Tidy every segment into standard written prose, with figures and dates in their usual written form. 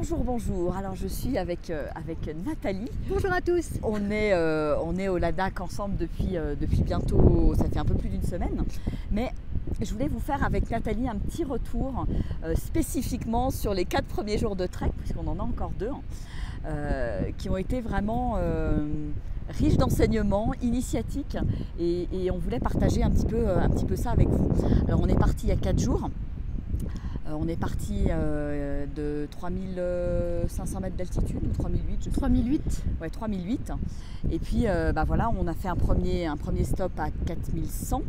Bonjour, bonjour. Alors je suis avec Nathalie. Bonjour à tous. On est au Ladakh ensemble depuis bientôt, ça fait un peu plus d'une semaine. Mais je voulais vous faire avec Nathalie un petit retour spécifiquement sur les 4 premiers jours de trek, puisqu'on en a encore 2, qui ont été vraiment riches d'enseignements, initiatiques, et on voulait partager un petit peu ça avec vous. Alors on est parti il y a 4 jours. On est parti de 3500 mètres d'altitude, ou 3008 3008. Ouais, 3008. Et puis voilà, on a fait un premier stop à 4100,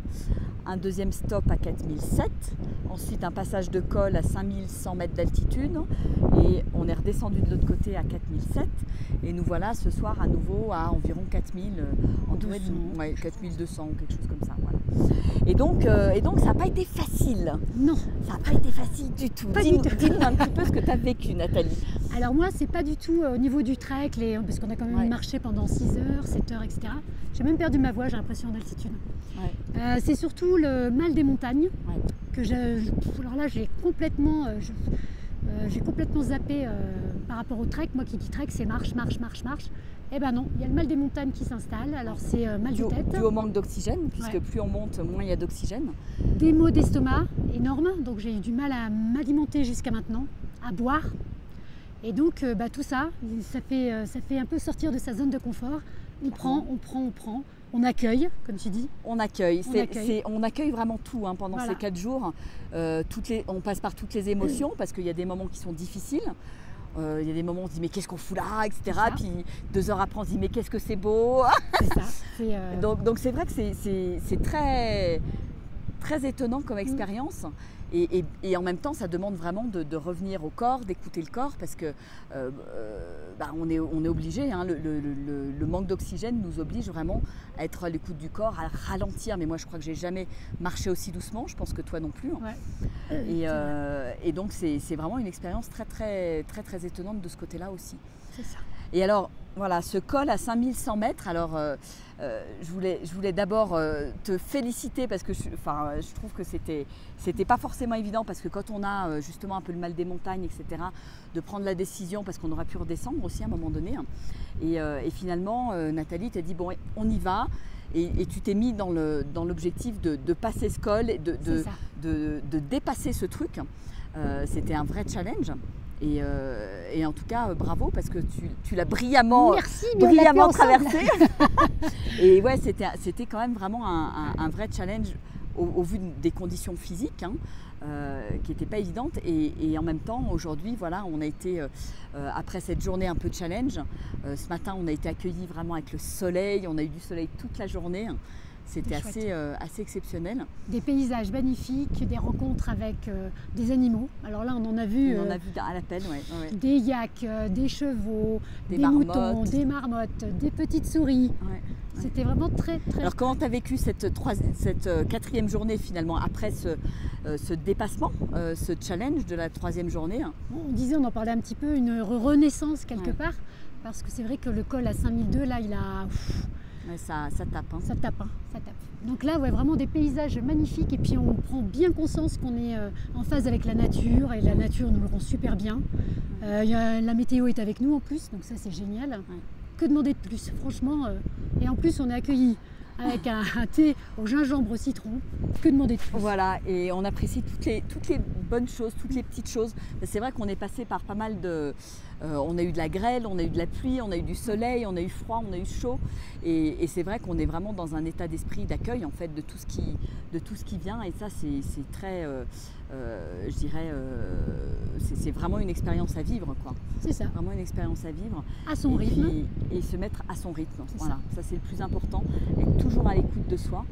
un deuxième stop à 4007, ensuite un passage de col à 5100 mètres d'altitude, et on est redescendu de l'autre côté à 4007, et nous voilà ce soir à nouveau à environ 4000, entouré de 4200 ou quelque chose comme ça. Voilà. Et donc ça n'a pas été facile. Non. Ça n'a pas été facile du tout. Dis-nous un petit peu ce que tu as vécu, Nathalie. Alors moi, c'est pas du tout au niveau du trek, parce qu'on a quand même marché pendant 6 heures, 7 heures, etc. J'ai même perdu ma voix, j'ai l'impression, d'altitude. Ouais. C'est surtout le mal des montagnes que alors là, j'ai complètement zappé par rapport au trek. Moi qui dis trek, c'est marche. Eh ben non, il y a le mal des montagnes qui s'installe, alors c'est mal de tête. Dû au manque d'oxygène, puisque plus on monte, moins il y a d'oxygène. Des maux d'estomac énormes, donc j'ai eu du mal à m'alimenter jusqu'à maintenant, à boire. Et donc tout ça fait un peu sortir de sa zone de confort. On prend, on accueille, comme tu dis. On accueille vraiment tout pendant ces 4 jours. On passe par toutes les émotions, parce qu'il y a des moments qui sont difficiles. Il y a des moments où on se dit mais qu'est-ce qu'on fout là, etc. Puis 2 heures après on se dit mais qu'est-ce que c'est beau. C'est ça. Donc c'est vrai que c'est très, très étonnant comme expérience. Et en même temps, ça demande vraiment de revenir au corps, d'écouter le corps, parce que on est obligé. Le manque d'oxygène nous oblige vraiment à être à l'écoute du corps, à ralentir. Mais moi, je crois que j'ai jamais marché aussi doucement. Je pense que toi non plus. Et donc, c'est vraiment une expérience très, très, très, très étonnante de ce côté-là aussi. C'est ça. Et alors, voilà, ce col à 5100 mètres, alors je voulais d'abord te féliciter, parce que je trouve que c'était pas forcément évident, parce que quand on a justement un peu le mal des montagnes, etc., de prendre la décision, parce qu'on aurait pu redescendre aussi à un moment donné. Et finalement, Nathalie t'a dit, bon, on y va. Et tu t'es mis dans l'objectif de passer ce col, et de dépasser ce truc. C'était un vrai challenge. Et en tout cas, bravo, parce que tu l'as brillamment traversé. Et ouais, c'était quand même vraiment un vrai challenge au vu des conditions physiques, qui n'étaient pas évidentes. Et en même temps, aujourd'hui, voilà, on a été, après cette journée un peu challenge, ce matin, on a été accueillis vraiment avec le soleil. On a eu du soleil toute la journée. C'était assez exceptionnel. Des paysages magnifiques, des rencontres avec des animaux. Alors là, on en a vu à l'appel, des yaks, des chevaux, des moutons, des marmottes, des petites souris. C'était vraiment très, très... Alors comment tu as vécu cette 4e journée finalement, après ce dépassement, ce challenge de la 3e journée? On en parlait un petit peu, une renaissance quelque part, parce que c'est vrai que le col à 5002, là, il a... Ça tape. Ça tape. Donc là, vraiment des paysages magnifiques, et puis on prend bien conscience qu'on est en phase avec la nature, et la nature nous le rend super bien. La météo est avec nous en plus, donc ça c'est génial. Que demander de plus, franchement. Et en plus, on est accueillis avec un thé au gingembre au citron. Que demander de plus? Voilà, et on apprécie toutes les bonnes choses, toutes les petites choses. C'est vrai qu'on est passé par pas mal de... on a eu de la grêle, on a eu de la pluie, on a eu du soleil, on a eu froid, on a eu chaud. Et c'est vrai qu'on est vraiment dans un état d'esprit d'accueil, en fait, de tout ce qui vient. Et ça, c'est très... je dirais... c'est vraiment une expérience à vivre, quoi. C'est ça. Vraiment une expérience à vivre. À son rythme. Et se mettre à son rythme. Voilà, ça c'est le plus important. Être toujours à l'écoute de soi.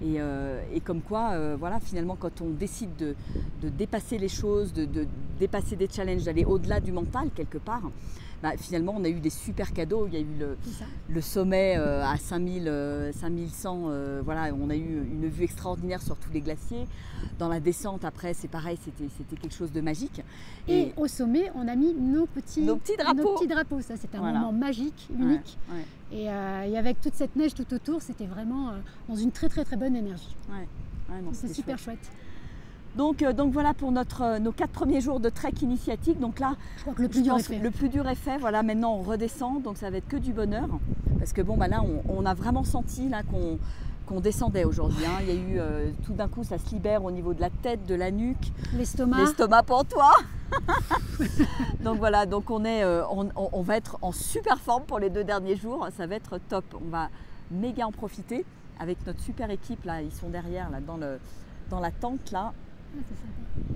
Et comme quoi, voilà, finalement, quand on décide de dépasser les choses, de dépasser des challenges, d'aller au-delà du mental, quelque part, finalement, on a eu des super cadeaux. Il y a eu le sommet à 5100. Voilà, on a eu une vue extraordinaire sur tous les glaciers. Dans la descente, après, c'est pareil, c'était quelque chose de magique. Et au sommet, on a mis nos petits drapeaux. Ça, c'était un moment magique, unique. Et avec toute cette neige tout autour, c'était vraiment dans une très, très, très bonne énergie. Non, c'est super chouette. Donc voilà pour nos 4 premiers jours de trek initiatique. Donc là, Je crois que le plus dur est fait. le plus dur est fait. Voilà, maintenant on redescend, donc ça va être que du bonheur. Parce que bon, bah là, on a vraiment senti là qu'on descendait aujourd'hui. Hein. Il y a eu tout d'un coup, ça se libère au niveau de la tête, de la nuque, l'estomac pour toi. Donc voilà, donc on va être en super forme pour les 2 derniers jours. Ça va être top. On va méga en profiter avec notre super équipe là. Ils sont derrière là dans la tente là.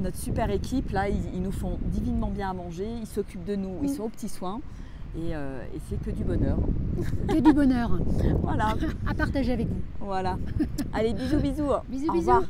Notre super équipe, là, ils nous font divinement bien à manger, ils s'occupent de nous, ils sont aux petits soins et c'est que du bonheur. Que du bonheur. Voilà. À partager avec vous. Voilà. Allez, bisous, bisous. Bisous, Au bisous. revoir.